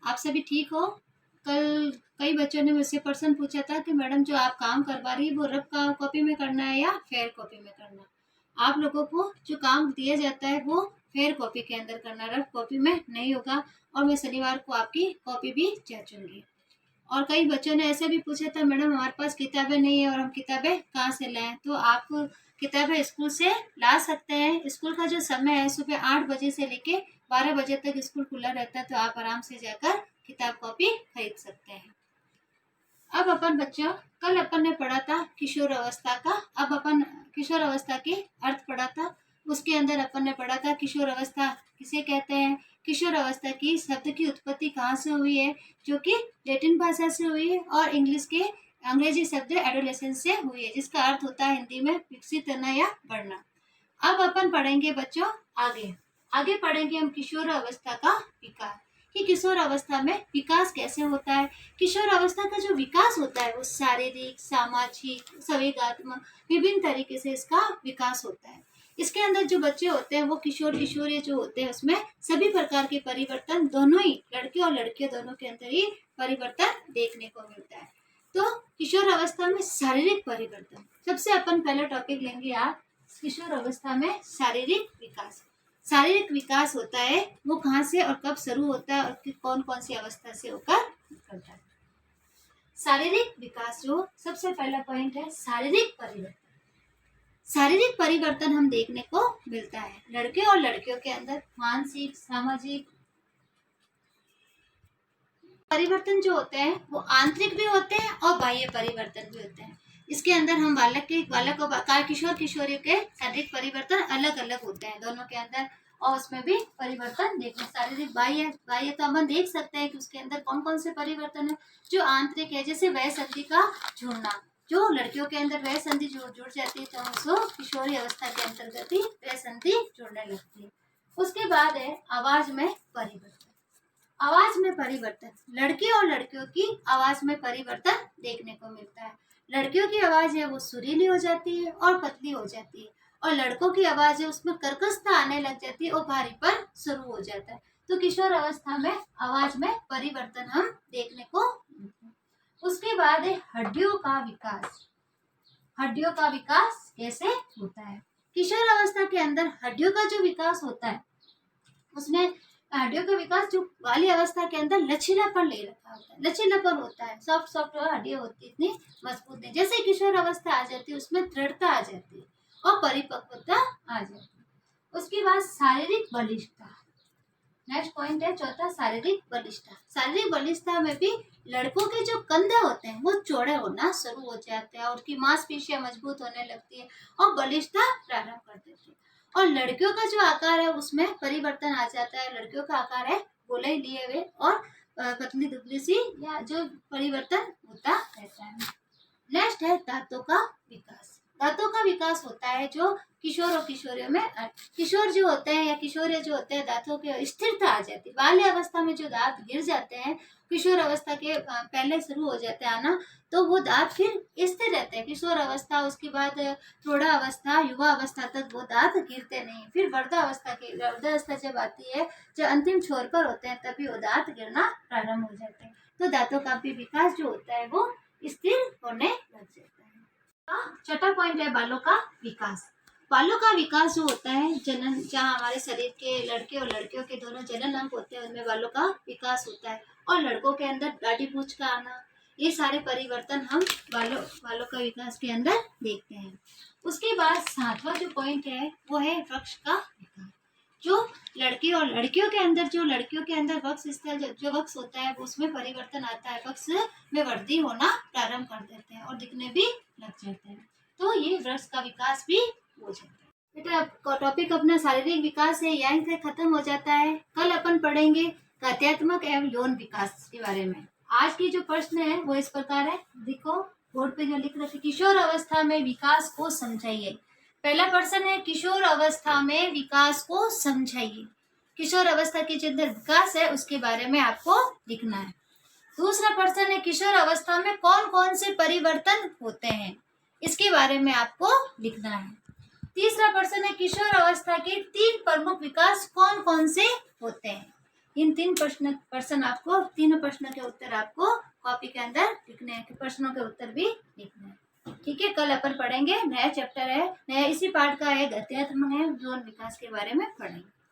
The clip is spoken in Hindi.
आप सभी ठीक हो? कल कई बच्चों ने मुझसे प्रश्न पूछा था कि मैडम जो आप काम करवा रही है वो रफ का कॉपी में करना है या फेयर कॉपी में करना है। आप लोगों को जो काम दिया जाता है वो फेयर कॉपी के अंदर करना, रफ कॉपी में नहीं होगा। और मैं शनिवार को आपकी कॉपी भी जांचूंगी। और कई बच्चों ने ऐसे भी पूछा था मैडम हमारे पास किताबें नहीं है और हम किताबें कहाँ से लाएं। तो आप किताबें स्कूल से ला सकते हैं। स्कूल का जो समय है सुबह 8 बजे से लेके 12 बजे तक स्कूल खुला रहता है, तो आप आराम से जाकर किताब कॉपी खरीद सकते हैं। अब अपन बच्चों, कल अपन ने पढ़ा था किशोर अवस्था का। अब अपन किशोर अवस्था के अर्थ पढ़ा था। उसके अंदर अपन ने पढ़ा था किशोर अवस्था किसे कहते हैं, किशोर अवस्था की शब्द की उत्पत्ति कहाँ से हुई है, जो कि लैटिन भाषा से हुई है और अंग्रेजी शब्द एडोलेसेंस से हुई है, जिसका अर्थ होता है हिंदी में विकसित होना या बढ़ना। अब अपन पढ़ेंगे बच्चों आगे आगे पढ़ेंगे हम किशोर अवस्था का विकास, कि किशोर अवस्था में विकास कैसे होता है। किशोर अवस्था का जो विकास होता है वो शारीरिक, सामाजिक, संवेगात्मक विभिन्न तरीके से इसका विकास होता है। इसके अंदर जो बच्चे होते हैं वो किशोर किशोरी जो होते हैं उसमें सभी प्रकार के परिवर्तन, दोनों ही लड़के और लड़कियों दोनों के अंदर ही परिवर्तन देखने को मिलता है। तो किशोर अवस्था में शारीरिक परिवर्तन, सबसे अपन पहला टॉपिक लेंगे आप किशोर अवस्था में शारीरिक विकास। शारीरिक विकास होता है वो कहाँ से और कब शुरू होता है और कौन कौन सी अवस्था से होकर निकलता है। शारीरिक विकास जो सबसे पहला पॉइंट है शारीरिक परिवर्तन। शारीरिक परिवर्तन हम देखने को मिलता है लड़के और लड़कियों के अंदर। मानसिक, सामाजिक परिवर्तन जो होते हैं वो आंतरिक भी होते हैं और बाह्य परिवर्तन भी होते हैं। इसके अंदर हम बालक और किशोर किशोरी के शारीरिक परिवर्तन अलग अलग होते हैं दोनों के अंदर, और उसमें भी परिवर्तन देखने शारीरिक बाह्य बाह्य तो हम देख सकते हैं कि उसके अंदर कौन कौन से परिवर्तन है। जो आंतरिक है जैसे वह संधि का जुड़ना, जो लड़कियों के अंदर वह संधि जुड़ जाती है तो उसको किशोरी अवस्था के अंतर्गत ही वह संधि जुड़ने लगती है। उसके बाद है आवाज में परिवर्तन। आवाज में परिवर्तन, लड़के और लड़कियों की आवाज में परिवर्तन देखने को मिलता है। लड़कियों की आवाज है वो सुरीली हो जाती है और पतली हो जाती है, और लड़कों की आवाज है उसमें कर्कशता आने लग जाती है और भारीपन शुरू हो जाता है। तो किशोर अवस्था में आवाज में परिवर्तन हम देखने को मिलता है। उसके बाद है हड्डियों का विकास। हड्डियों का विकास कैसे होता है। किशोर अवस्था के अंदर हड्डियों का जो विकास होता है उसमें हड्डियों का विकास जो वाली अवस्था के अंदर लचीलापन ले रखा होता है, लचीलापन होता है, सॉफ्ट सॉफ्ट हड्डियां होती है, इतनी मजबूत नहीं। जैसे किशोर अवस्था आ जाती है उसमें दृढ़ता आ जाती है और परिपक्वता आ जाती है। उसके बाद शारीरिक बलिष्ठता, नेक्स्ट पॉइंट है चौथा शारीरिक बलिष्ठता। शारीरिक बलिष्ठता में भी लड़कों के जो कंधे होते हैं वो चौड़े होना शुरू हो जाते हैं और उनकी मांसपेशियां मजबूत होने लगती है और बलिष्ठता प्रारंभ कर देती है। और लड़कियों का जो आकार है उसमें परिवर्तन आ जाता है। लड़कियों का आकार है गोलाई लिए हुए और पतली दुबली सी, या जो परिवर्तन होता रहता है। नेक्स्ट है दांतों का विकास। दांतों का विकास होता है जो किशोर और किशोरियों में, किशोर जो होते हैं या किशोरिया जो होते हैं दांतों की स्थिरता आ जाती है। बाल्य अवस्था में जो दांत गिर जाते हैं किशोर अवस्था के पहले शुरू हो जाते हैं आना, तो वो दांत फिर स्थिर रहते हैं। किशोर अवस्था, उसके बाद प्रौढ़ अवस्था, युवा अवस्था तक वो दांत गिरते नहीं। फिर वृद्धावस्था जब आती है, जब अंतिम छोर पर होते हैं तभी वो दांत गिरना प्रारंभ हो जाते हैं। तो दांतों का भी विकास जो होता है वो स्थिर होने लग जाता है। छठा पॉइंट है बालों का विकास। बालों का विकास जो होता है जनन, जहाँ हमारे शरीर के लड़के और लड़कियों के दोनों जनन अंग होते हैं उनमें बालों का विकास होता है। और लड़कों के अंदर दाढ़ी मूंछ का आना, ये सारे परिवर्तन हम बालों का विकास के अंदर देखते हैं। उसके बाद सातवां जो पॉइंट है वो है वक्ष का विकास। जो लड़के और लड़कियों के अंदर, जो लड़कियों के अंदर वक्ष स्थल जो वक्ष होता है उसमें परिवर्तन आता है। वक्ष में वृद्धि होना प्रारंभ कर देते हैं और दिखने भी लग जाते हैं। तो ये वक्ष का विकास भी हो जाता है। बेटा टॉपिक अपना शारीरिक विकास है यहीं से खत्म हो जाता है। कल अपन पढ़ेंगे तथ्यात्मक एवं यौन विकास के बारे में। आज की जो प्रश्न है वो इस प्रकार है, देखो बोर्ड पे जो लिख रखे, किशोर अवस्था में विकास को समझाइए। पहला प्रश्न है किशोर अवस्था में विकास को समझाइए। किशोर अवस्था के जो अंदर विकास है उसके बारे में आपको लिखना है। दूसरा प्रश्न है किशोर अवस्था में कौन कौन से परिवर्तन होते हैं, इसके बारे में आपको लिखना है। तीसरा प्रश्न है किशोर अवस्था के 3 प्रमुख विकास कौन कौन से होते हैं। इन प्रश्न आपको, तीनों प्रश्नों के उत्तर आपको कॉपी के अंदर लिखने हैं, प्रश्नों के उत्तर भी लिखने हैं। ठीक है, कल अपन पढ़ेंगे, नया चैप्टर है, नया इसी पाठ का है, गद्यात्मक है, यौन विकास के बारे में पढ़ेंगे।